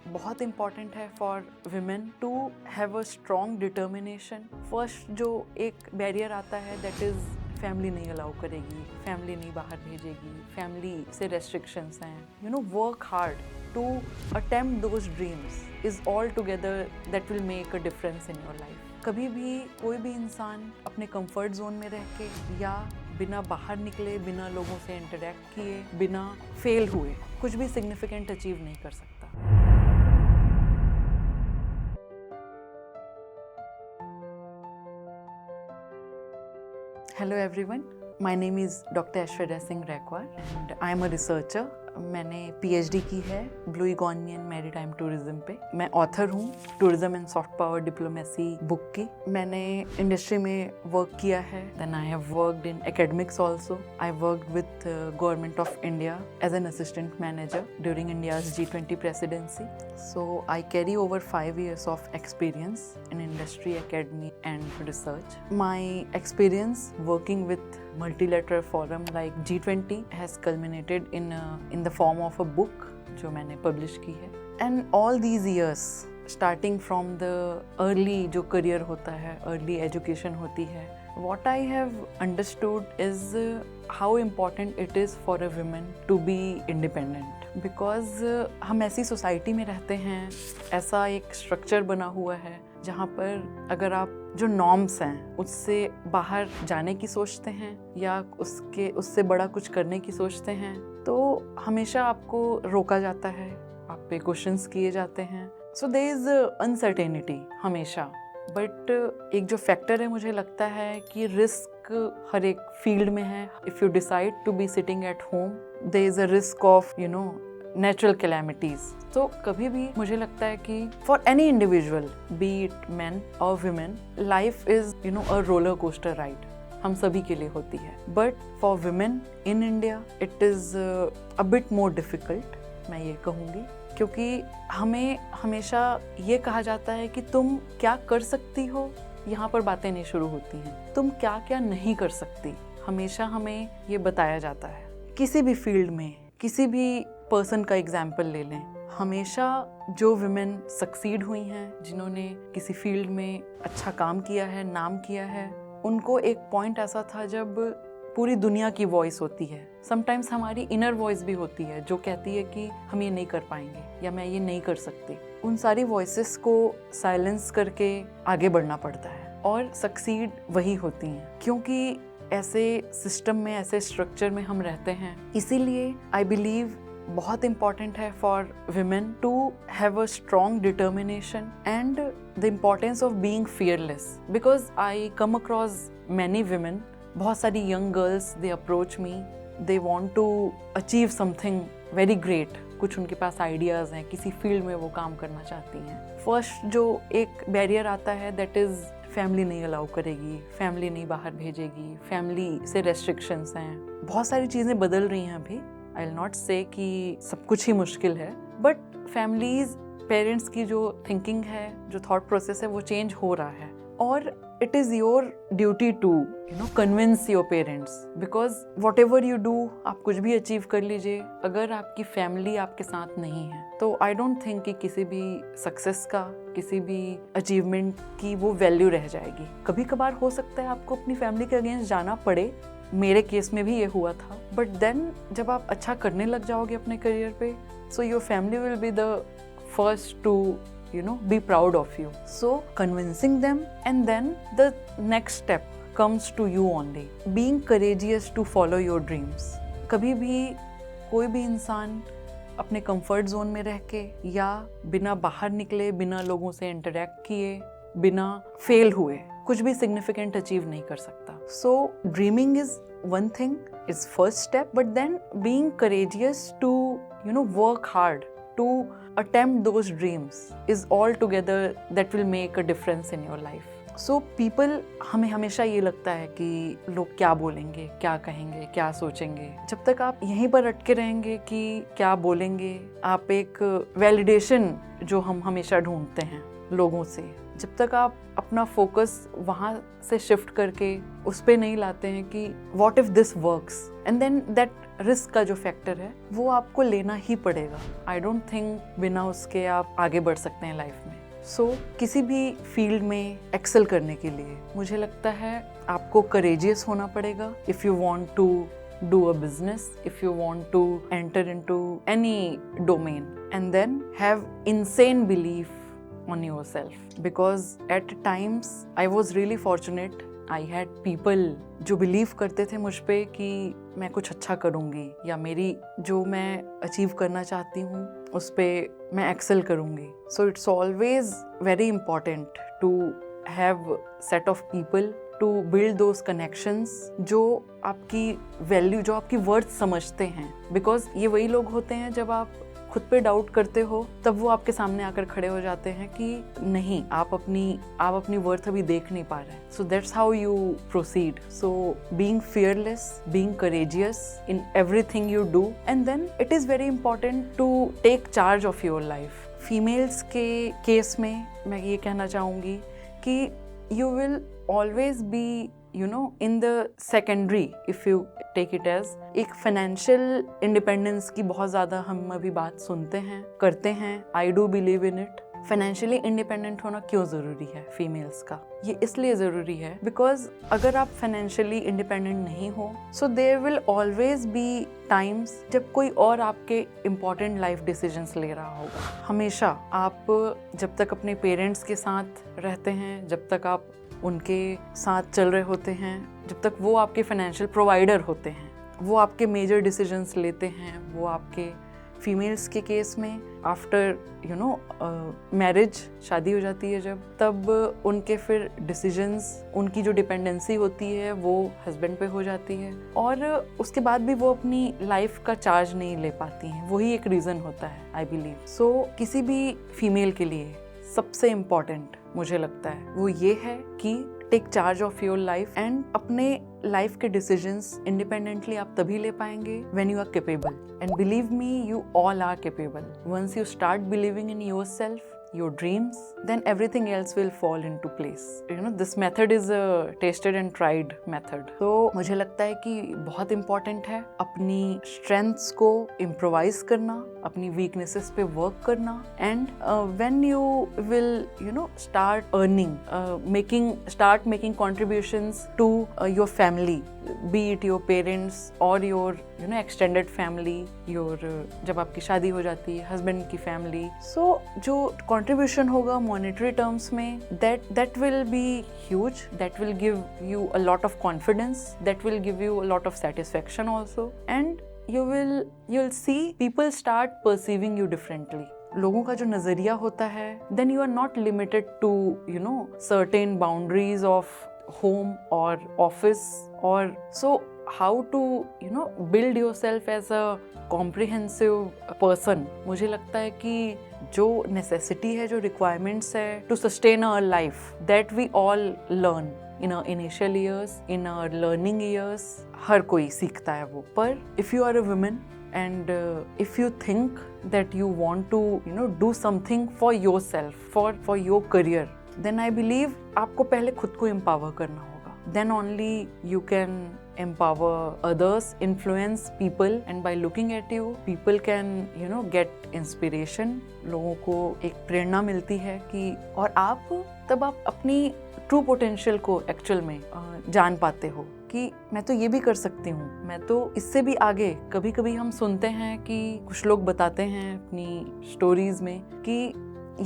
बहुत इम्पॉर्टेंट है for women to have a strong determination. First जो एक बैरियर आता है दैट इज़ फैमिली नहीं अलाउ करेगी, फैमिली नहीं बाहर भेजेगी, फैमिली से रेस्ट्रिक्शंस हैं। Work hard to attempt those dreams is all together that will make a difference in your life. कभी भी कोई भी इंसान अपने कंफर्ट जोन में रह के या बिना बाहर निकले, बिना लोगों से इंटरेक्ट किए, बिना फेल हुए कुछ भी सिग्निफिकेंट अचीव नहीं कर सकता। Hello everyone, my name is Dr. Aishwarya Singh Raikwar and I am a researcher. मैंने PhD की है blue economy and maritime tourism पे। मैं ऑथर हूँ tourism and soft power diplomacy book की। मैंने इंडस्ट्री में वर्क किया है। Then I have worked in academics also. I worked with government of India as an assistant manager during India's G20 presidency. So I carry over 5 years of experience in industry, academy and research. My experience working with multilateral forum like G20 has culminated in the form of a book जो मैंने publish की है. And all these years, starting from the early जो career होता है, early education होती है, what I have understood is how important it is for a woman to be independent. Because हम ऐसी सोसाइटी में रहते हैं, ऐसा एक स्ट्रक्चर बना हुआ है जहाँ पर अगर आप जो नॉर्म्स हैं उससे बाहर जाने की सोचते हैं या उससे बड़ा कुछ करने की सोचते हैं तो हमेशा आपको रोका जाता है, आप पे क्वेश्चंस किए जाते हैं। सो देयर इज अनसर्टेनिटी हमेशा। बट एक जो फैक्टर है मुझे लगता है कि रिस्क हर एक फील्ड में है। If you decide to be sitting at home there is a risk of natural calamities. तो कभी भी मुझे लगता है कि for any individual be it man और women, life is a roller coaster ride, हम सभी के लिए होती है। But for women in India it is a bit more difficult, मैं ये कहूँगी, क्योंकि हमें हमेशा ये कहा जाता है कि तुम क्या कर सकती हो, यहाँ पर बातें नहीं शुरू होती हैं। तुम क्या क्या नहीं कर सकती, हमेशा हमें ये बताया जाता है। किसी भी फील्ड में किसी भी पर्सन का एग्जाम्पल ले लें, हमेशा जो विमेन सक्सीड हुई हैं, जिन्होंने किसी फील्ड में अच्छा काम किया है, नाम किया है, उनको एक पॉइंट ऐसा था जब पूरी दुनिया की वॉइस होती है। समटाइम्स हमारी इनर वॉइस भी होती है जो कहती है कि हम ये नहीं कर पाएंगे या मैं ये नहीं कर सकती। उन सारी वॉइसेस को साइलेंस करके आगे बढ़ना पड़ता है और सक्सीड वही होती हैं, क्योंकि ऐसे सिस्टम में, ऐसे स्ट्रक्चर में हम रहते हैं। इसीलिए आई बिलीव बहुत इम्पॉर्टेंट है for women to have a strong determination and the importance of being fearless. Because I come across many women, बहुत सारी young girls, they approach me, they want to achieve something very great. कुछ उनके पास ideas हैं, किसी field में वो काम करना चाहती हैं। फर्स्ट जो एक बैरियर आता है दैट इज़ फैमिली नहीं अलाउ करेगी, फैमिली नहीं बाहर भेजेगी, फैमिली से रेस्ट्रिक्शंस हैं। बहुत सारी चीज़ें बदल रही हैं अभी। आई विल नॉट से कि सब कुछ ही मुश्किल है, बट फैमिलीज, पेरेंट्स की जो थिंकिंग है, जो थॉट प्रोसेस है, वो चेंज हो रहा है। और it is your duty to convince your parents, because whatever you do, आप कुछ भी अचीव कर लीजिए, अगर आपकी फैमिली आपके साथ नहीं है तो आई डोंट थिंक कि किसी भी सक्सेस का, किसी भी अचीवमेंट की वो वैल्यू रह जाएगी। कभी कभार हो सकता है आपको अपनी फैमिली के अगेंस्ट जाना पड़े, मेरे केस में भी ये हुआ था, बट देन जब आप अच्छा करने लग जाओगे अपने करियर पे, so your family will be the first to be proud of you. So convincing them, and then the next step comes to you only. Being courageous to follow your dreams. कभी भी कोई भी इंसान अपने comfort zone में रह के या बिना बाहर निकले, बिना लोगों से इंटरेक्ट किए, बिना फेल हुए कुछ भी सिग्निफिकेंट अचीव नहीं कर सकता। So dreaming is one thing, is first step, but then being courageous to work hard to attempt those dreams is altogether that will make a difference in your life. So people, हमें हमेशा ये लगता है कि लोग क्या बोलेंगे, क्या कहेंगे, क्या सोचेंगे। जब तक आप यहीं पर अटके रहेंगे कि क्या बोलेंगे, आप एक वैलिडेशन जो हम हमेशा ढूंढते हैं लोगों से, जब तक आप अपना फोकस वहाँ से शिफ्ट करके उस पे नहीं लाते हैं कि what if this works, and then that risk का जो फैक्टर है वो आपको लेना ही पड़ेगा। आई डोंट थिंक बिना उसके आप आगे बढ़ सकते हैं लाइफ में। सो किसी भी फील्ड में एक्सेल करने के लिए मुझे लगता है आपको करेजियस होना पड़ेगा। If you want to do a business, if you want to enter into any domain, and then have insane belief on yourself, because at times I was really fortunate. I had people जो believe करते थे मुझ पे कि मैं कुछ अच्छा करूँगी या मेरी जो मैं अचीव करना चाहती हूँ उस पे मैं एक्सेल करूँगी। So it's always very important to have set of people to build those connections जो आपकी वैल्यू, जो आपकी वर्थ समझते हैं। बिकॉज ये वही लोग होते हैं जब आप खुद पे डाउट करते हो तब वो आपके सामने आकर खड़े हो जाते हैं कि नहीं, आप अपनी वर्थ अभी देख नहीं पा रहे। So that's how you proceed. So being fearless, being courageous in everything you do, and then it is very important to take charge of your life. Females के केस में मैं ये कहना चाहूँगी कि you will always be, you know, in the secondary if you take it as। एक financial independence की बहुत ज़्यादा हम अभी बात सुनते हैं, करते हैं। I do believe in it। Financially independent होना क्यों ज़रूरी है फीमेल्स का? ये इसलिए ज़रूरी है बिकॉज अगर आप फाइनेंशियली इंडिपेंडेंट नहीं हो so there will always be times जब कोई और आपके इम्पॉर्टेंट लाइफ डिसीजंस ले रहा होगा। हमेशा आप जब तक अपने पेरेंट्स के साथ रहते हैं, जब तक आप उनके साथ चल रहे होते हैं, जब तक वो आपके फाइनेंशियल प्रोवाइडर होते हैं, वो आपके मेजर डिसीजंस लेते हैं, वो आपके फीमेल्स के केस में आफ्टर मैरिज, शादी हो जाती है जब, तब उनके फिर डिसीजंस, उनकी जो डिपेंडेंसी होती है वो हस्बैंड पे हो जाती है और उसके बाद भी वो अपनी लाइफ का चार्ज नहीं ले पाती हैं। वही एक रीज़न होता है आई बिलीव। सो किसी भी फीमेल के लिए सबसे इम्पॉर्टेंट मुझे लगता है वो ये है कि take charge of your life and अपने लाइफ के डिसीजंस इंडिपेंडेंटली आप तभी ले पाएंगे when you are capable. And believe me, you all are capable. Once you start believing in yourself, your dreams, then everything else will fall into place. This method is a tasted and tried method. So मुझे लगता है कि बहुत important है अपनी strengths को improvise करना, अपनी weaknesses पे work करना, and when you will start earning, start making contributions to your family, be it your parents or your extended family, your जब आपकी शादी हो जाती है, husband की family, so जो contribution होगा monetary terms में, that will be huge, that will give you a lot of confidence, that will give you a lot of satisfaction also, and you'll see people start perceiving you differently. लोगों का जो नज़रिया होता है, then you are not limited to certain boundaries of home or office, or so how to build yourself as a comprehensive person। मुझे लगता है कि जो necessity है, जो requirements है to sustain our life, that we all learn in our initial years, in our learning years, हर कोई सीखता है वो। पर if you are a woman and if you think that you want to do something for yourself, for your career, then I believe आपको पहले खुद को empower करना होगा। Then only you can empower others, influence people, and by looking at you, people can get inspiration. लोगों को एक प्रेरणा मिलती है कि और तब आप अपनी ट्रू पोटेंशियल को एक्चुअल में जान पाते हो कि मैं तो ये भी कर सकती हूँ, मैं तो इससे भी आगे। कभी कभी हम सुनते हैं कि कुछ लोग बताते हैं अपनी स्टोरीज में कि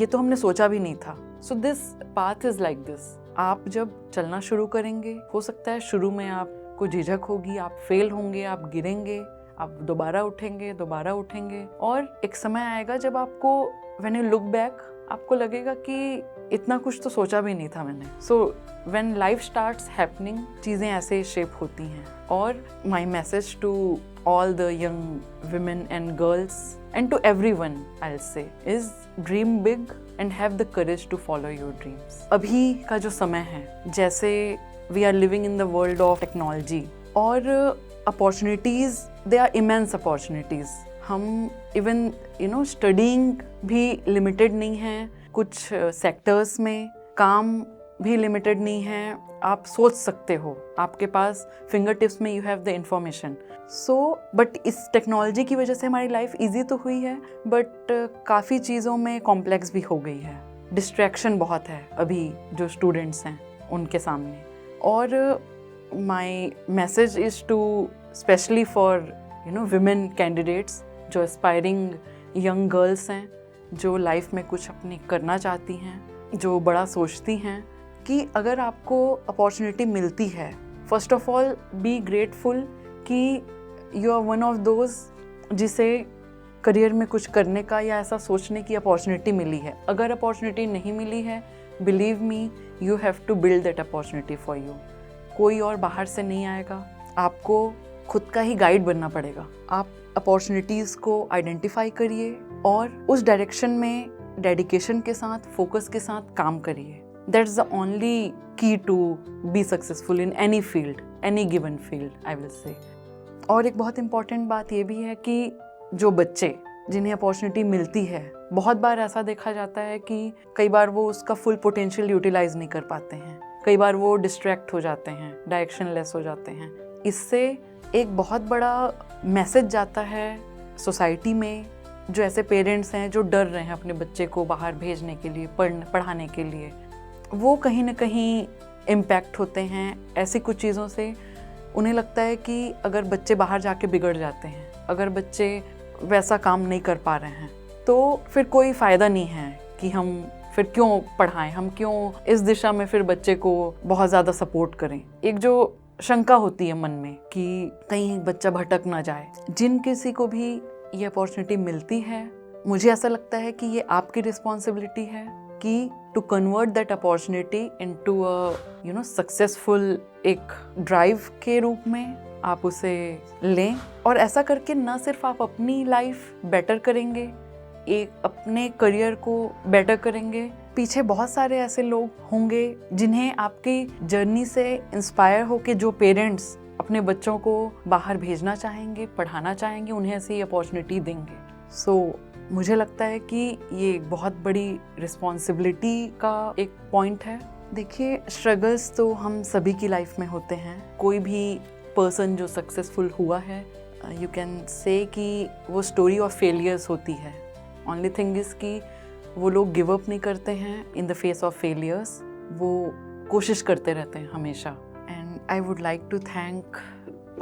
ये तो हमने सोचा भी नहीं था। So this path is like this. आप जब चलना शुरू करेंगे, हो सकता है शुरू में आपको झिझक होगी, आप फेल होंगे, आप गिरेंगे, आप दोबारा उठेंगे और एक समय आएगा जब आपको व्हेन यू लुक बैक आपको लगेगा कि इतना कुछ तो सोचा भी नहीं था मैंने। So when life starts happening, चीज़ें ऐसे शेप होती हैं। और my message to all the young women and girls and to everyone I'll say is dream big and have the courage to follow your dreams। अभी का जो समय है, जैसे we are living in the world of technology और opportunities, they are immense opportunities। हम even studying भी limited नहीं है। कुछ sectors में काम भी लिमिटेड नहीं है, आप सोच सकते हो, आपके पास फिंगर टिप्स में you have the information. But इस टेक्नोलॉजी की वजह से हमारी लाइफ ईजी तो हुई है, बट काफ़ी चीज़ों में कॉम्प्लेक्स भी हो गई है। डिस्ट्रैक्शन बहुत है अभी जो स्टूडेंट्स हैं उनके सामने। और my message is to specially for women candidates, जो एस्पायरिंग यंग गर्ल्स हैं, जो लाइफ में कुछ अपनी करना चाहती हैं, जो बड़ा सोचती हैं, कि अगर आपको अपॉर्चुनिटी मिलती है, first of all be grateful कि you are one of those जिसे करियर में कुछ करने का या ऐसा सोचने की अपॉर्चुनिटी मिली है। अगर अपॉर्चुनिटी नहीं मिली है, believe me, you have to build that opportunity for you. कोई और बाहर से नहीं आएगा, आपको खुद का ही गाइड बनना पड़ेगा। आप अपॉर्चुनिटीज़ को आइडेंटिफाई करिए और उस डायरेक्शन में डेडिकेशन के साथ, फोकस के साथ काम करिए। That's the only key to be successful in any field, any given field, I will say. और एक बहुत इंपॉर्टेंट बात ये भी है कि जो बच्चे जिन्हें अपॉर्चुनिटी मिलती है, बहुत बार ऐसा देखा जाता है कि कई बार वो उसका फुल पोटेंशियल यूटिलाइज नहीं कर पाते हैं, कई बार वो डिस्ट्रैक्ट हो जाते हैं, डायरेक्शन लेस हो जाते हैं। इससे एक बहुत बड़ा मैसेज जाता है सोसाइटी में, जो ऐसे पेरेंट्स हैं जो डर रहे हैं अपने बच्चे को बाहर भेजने के लिए, पढ़ाने के लिए, वो कहीं ना कहीं इम्पैक्ट होते हैं ऐसी कुछ चीज़ों से। उन्हें लगता है कि अगर बच्चे बाहर जाके बिगड़ जाते हैं, अगर बच्चे वैसा काम नहीं कर पा रहे हैं, तो फिर कोई फ़ायदा नहीं है कि हम फिर क्यों पढ़ाएं, हम क्यों इस दिशा में फिर बच्चे को बहुत ज़्यादा सपोर्ट करें। एक जो शंका होती है मन में कि कहीं बच्चा भटक ना जाए। जिन किसी को भी ये अपॉर्चुनिटी मिलती है, मुझे ऐसा लगता है कि ये आपकी रिस्पॉन्सिबिलिटी है कि to convert that opportunity into a successful एक ड्राइव के रूप में आप उसे लें। और ऐसा करके न सिर्फ आप अपनी लाइफ बेटर करेंगे, एक अपने करियर को बेटर करेंगे, पीछे बहुत सारे ऐसे लोग होंगे जिन्हें आपकी जर्नी से इंस्पायर होके, जो पेरेंट्स अपने बच्चों को बाहर भेजना चाहेंगे, पढ़ाना चाहेंगे, उन्हें ऐसी अपॉर्चुनिटी देंगे। मुझे लगता है कि ये बहुत बड़ी रिस्पॉन्सिबिलिटी का एक पॉइंट है। देखिए, स्ट्रगल्स तो हम सभी की लाइफ में होते हैं। कोई भी पर्सन जो सक्सेसफुल हुआ है, यू कैन से कि वो स्टोरी ऑफ फेलियर्स होती है। ओनली थिंग इज़ कि वो लोग गिव अप नहीं करते हैं in the face of failures, वो कोशिश करते रहते हैं हमेशा। And I would like to thank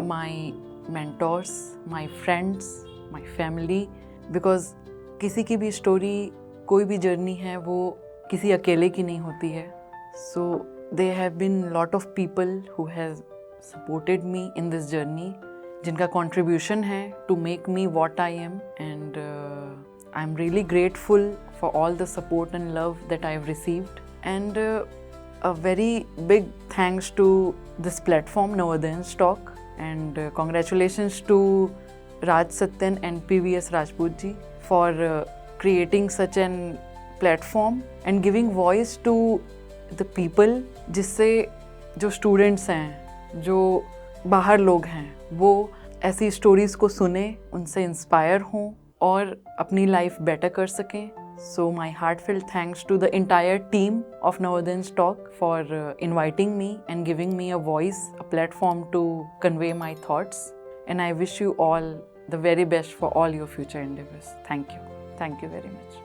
my mentors, my friends, my family, because किसी की भी स्टोरी, कोई भी जर्नी है, वो किसी अकेले की नहीं होती है। So they have been lot of people who have supported me in this journey, जिनका कंट्रीब्यूशन है to make me what I am. And I am really grateful for all the support and love that I've received, and a very big thanks to this platform, Navodayans Talk, and congratulations to Raj Satyan and PVS Rajput ji for creating such an platform and giving voice to the people, जिससे जो students हैं, जो बाहर लोग हैं, वो ऐसी stories को सुने, उनसे inspire हों और अपनी life better कर सकें। So my heartfelt thanks to the entire team of Navodayans Talk for inviting me and giving me a voice, a platform to convey my thoughts. And I wish you all the very best for all your future endeavors. Thank you. Thank you very much.